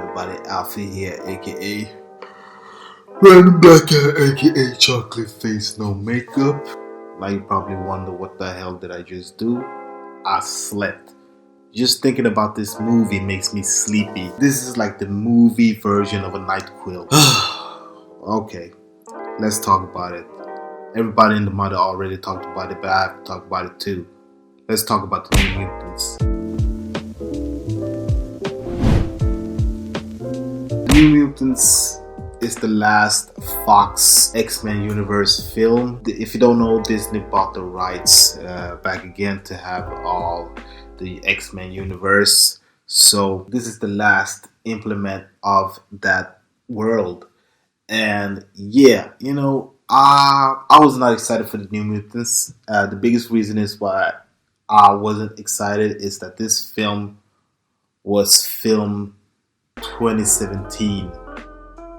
everybody? Alpha here, aka Random Black Guy, aka Chocolate Face No Makeup. Now you probably wonder what the hell did I just do? I slept. Just thinking about this movie makes me sleepy. This is like the movie version of a NyQuil. Okay, let's talk about it. Everybody in the mother already talked about it, but I have to talk about it too. Let's talk about the New Mutants. New Mutants is the last Fox X-Men universe film. If you don't know, Disney bought the rights back again to have all the X-Men universe. So this is the last implement of that world. And yeah, I was not excited for the New Mutants. The biggest reason is why I wasn't excited is that this film was filmed 2017.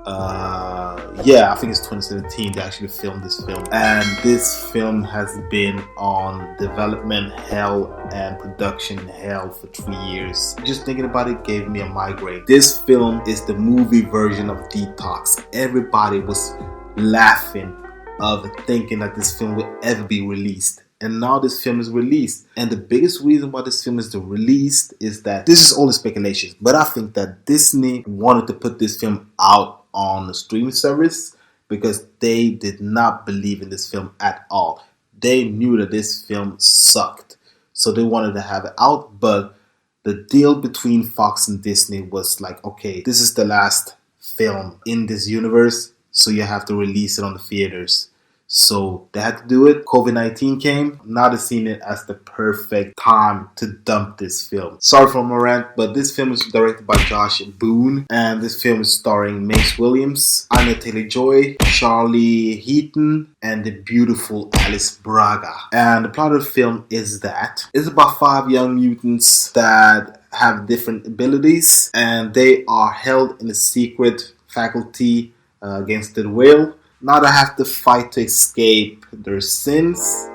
I think it's 2017 they actually filmed this film, and this film has been on development hell and production hell for 3 years. Just thinking about it gave me a migraine. This film is the movie version of Detox. Everybody was laughing of thinking that this film would ever be released. And now this film is released. And the biggest reason why this film is released is that this is only speculation. But I think that Disney wanted to put this film out on the streaming service because they did not believe in this film at all. They knew that this film sucked. So they wanted to have it out. But the deal between Fox and Disney was like, okay, this is the last film in this universe. So you have to release it on the theaters. So they had to do it. COVID-19 came. Now they're seeing it as the perfect time to dump this film. Sorry for my rant, but this film is directed by Josh Boone. And this film is starring Maisie Williams, Anya Taylor-Joy, Charlie Heaton, and the beautiful Alice Braga. And the plot of the film is that it's about 5 young mutants that have different abilities. And they are held in a secret faculty against their will. Now they have to fight to escape their sins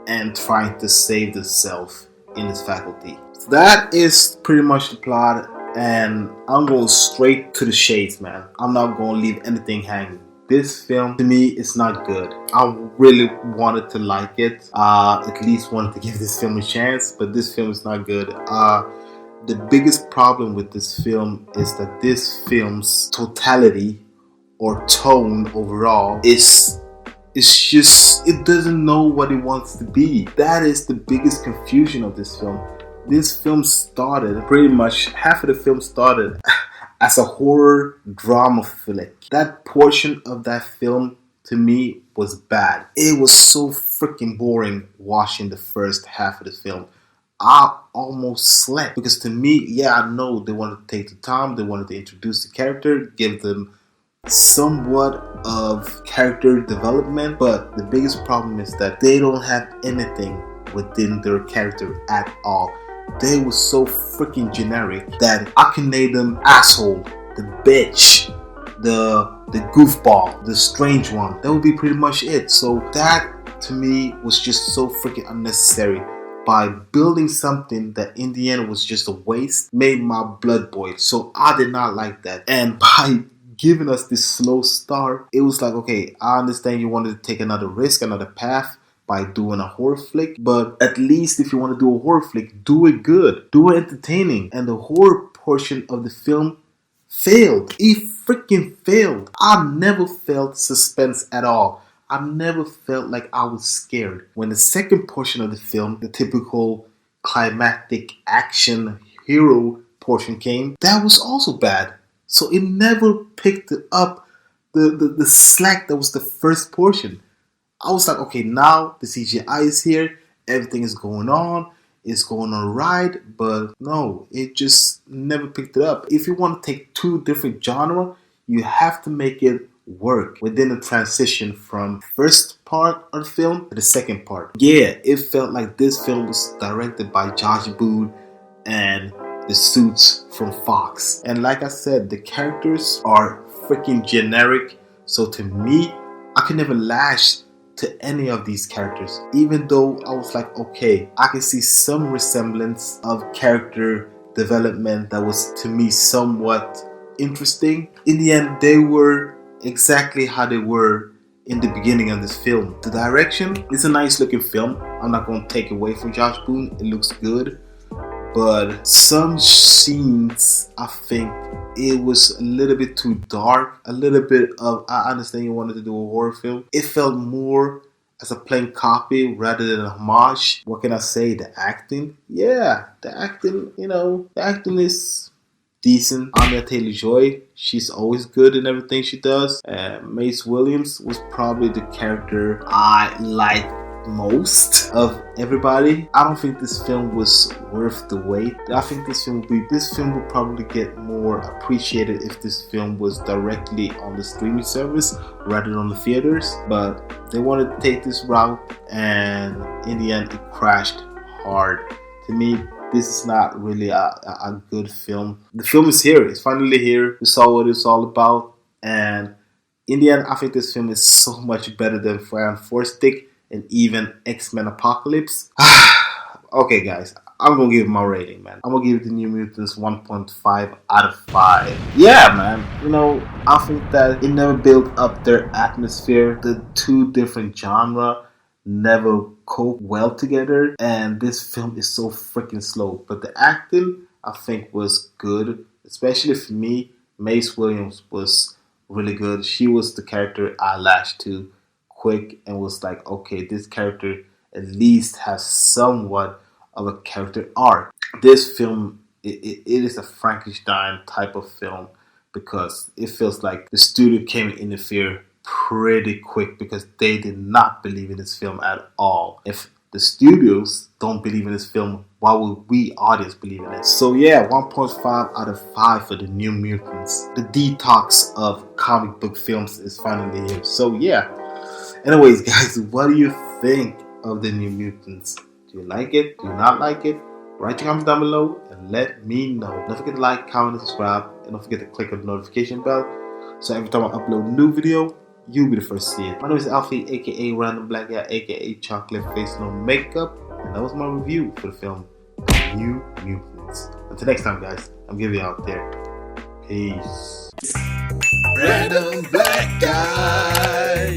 and trying to save themselves in this faculty. So that is pretty much the plot, and I'm going straight to the shades, man. I'm not going to leave anything hanging. This film, to me, is not good. I really wanted to like it. At least wanted to give this film a chance, but this film is not good. The biggest problem with this film is that this film's totality or tone overall it's just, it doesn't know what it wants to be. That is the biggest confusion of this film. This film started, pretty much half of the film started as a horror drama flick. That portion of that film to me was bad. It was so freaking boring watching the first half of the film. I almost slept because to me, I know they wanted to take the time, they wanted to introduce the character, give them somewhat of character development, but the biggest problem is that they don't have anything within their character at all. They were so freaking generic that I can name them asshole, the bitch, the goofball, the strange one. That would be pretty much it. So that to me was just so freaking unnecessary. By building something that in the end was just a waste, made my blood boil. So I did not like that. And by giving us this slow start, it was like, okay, I understand you wanted to take another risk, another path by doing a horror flick, but at least if you want to do a horror flick, do it good, do it entertaining. And the horror portion of the film failed. It freaking failed. I never felt suspense at all. I never felt like I was scared. When the second portion of the film, the typical climactic action hero portion came, that was also bad. So it never picked up the slack that was the first portion. I was like, okay, now the CGI is here. Everything is going on. It's going on right. But no, it just never picked it up. If you want to take two different genres, you have to make it work within the transition from first part of the film to the second part. Yeah, it felt like this film was directed by Josh Boone and the suits from Fox. And like I said, the characters are freaking generic. So to me, I can never lash to any of these characters. Even though I was like, okay, I can see some resemblance of character development that was to me somewhat interesting. In the end, they were exactly how they were in the beginning of this film. The direction is a nice looking film. I'm not going to take away from Josh Boone. It looks good. But some scenes, I think it was a little bit too dark. A little bit of, I understand you wanted to do a horror film. It felt more as a plain copy rather than a homage. What can I say? The acting? Yeah, the acting, the acting is decent. Anya Taylor-Joy, she's always good in everything she does. Maisie Williams was probably the character I liked most of everybody. I don't think this film was worth the wait. I think this film would probably get more appreciated if this film was directly on the streaming service rather than on the theaters. But they wanted to take this route, and in the end, it crashed hard. To me, this is not really a good film. The film is here. It's finally here. We saw what it's all about, and in the end, I think this film is so much better than Fantastic and even X-Men Apocalypse. Okay, guys, I'm gonna give it my rating, man. I'm gonna give it the New Mutants 1.5 out of 5. Yeah, man. I think that it never built up their atmosphere. The two different genres never cope well together, and this film is so freaking slow. But the acting, I think, was good, especially for me. Maisie Williams was really good. She was the character I latched to quick and was like, okay, this character at least has somewhat of a character arc. This film, it is a Frankenstein type of film because it feels like the studio came and interfered pretty quick because they did not believe in this film at all. If the studios don't believe in this film, why would we audience believe in it? So yeah, 1.5 out of 5 for the New Mutants. The detox of comic book films is finally here. So yeah. Anyways, guys, what do you think of the New Mutants? Do you like it? Do you not like it? Write your comments down below and let me know. Don't forget to like, comment, and subscribe. And don't forget to click on the notification bell so every time I upload a new video, you'll be the first to see it. My name is Alfie, aka Random Black Guy, aka Chocolate Face No Makeup. And that was my review for the film New Mutants. Until next time, guys, I'm giving you out there. Peace. Random Black Guy.